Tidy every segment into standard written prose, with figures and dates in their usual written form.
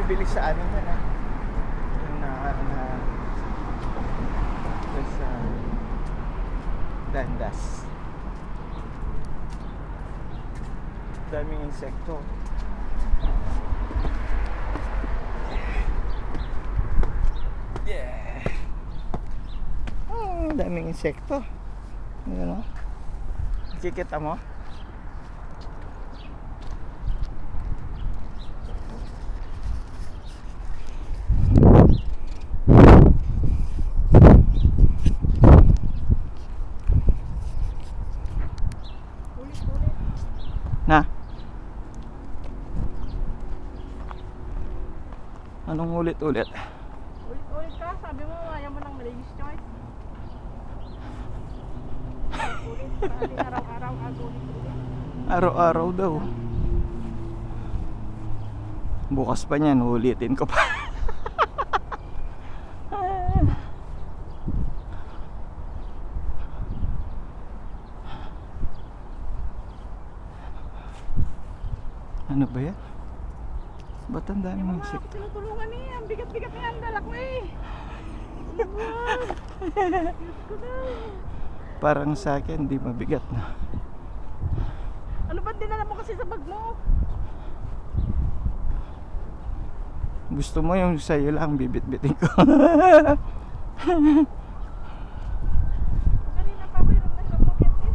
bumibili sa ano man yung sa Dandas. Daming insekto. Yeah. Daming insekto. Ano? Kikita mo? Na? Anong ulit-ulit? Ulit-ulit ka? Sabi mo, ayaw mo ng Malays Choice. Ulit, parang araw-araw ulit-ulit. Araw-araw daw. Bukas pa niyan, ulitin ko pa. Ano ba yan? Ba't ang dami ng insekto? Tinutulungan niya. Ang bigat-bigat nga ang dala ko eh. Parang sa akin, di mabigat na. Ano ba dinala mo kasi sa bag mo? Gusto mo yung sa'yo lang, bibit-bitin ko. Kanina pa ako yung nagpapakit eh.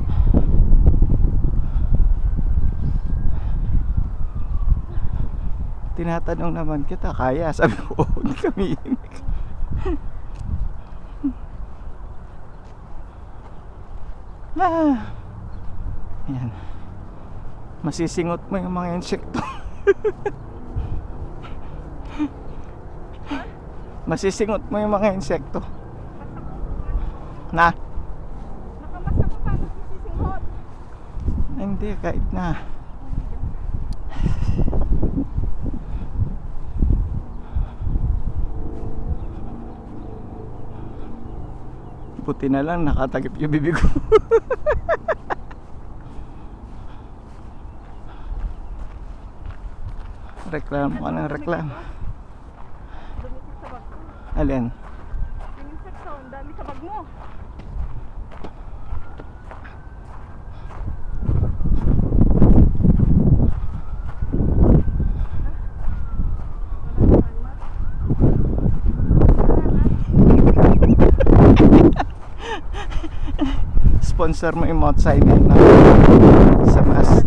Tinatanong naman kita, kaya? Sabi ko, hindi kami. Yan. Masisingot mo yung mga insekto. Masisingot mo yung mga insekto. Na? Nakamasa ko paano sisisinghot. Hindi, kahit na. Buti na lang nakatagip yung bibig ko. Reklamo ka ng reklamo. Dumikit sa bag ko. Alin? Yung insekto, ang dami sa bag mo. Sponsor mo yung Mount Sinai na sa mas.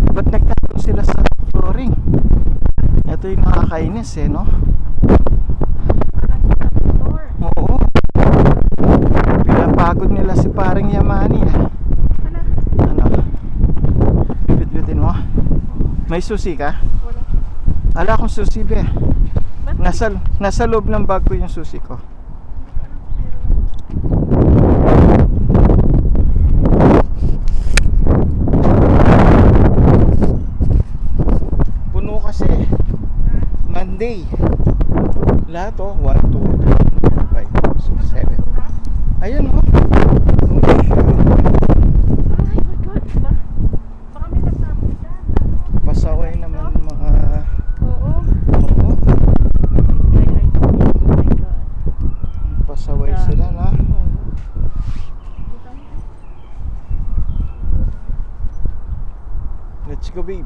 Ba't nagtatong sila sa flooring? Ito yung nakakainis eh, no? Oo. Pinapagod nila si paring Yamani eh. Ano? Bibit-bitin mo? May susi ka? Wala. Ala akong susi be. Ba't Nasa loob ng bag ko yung susi ko. Puno kasi. Monday. Lahat oh. 1, 2, 3, 4, 5, 6, 7. Ayun oh. Ay my God. Baka may nagtapon dyan. Pasaway naman mga. Oo. Oo. Ay, oh my God. Pasaway sila na. Let's go babe.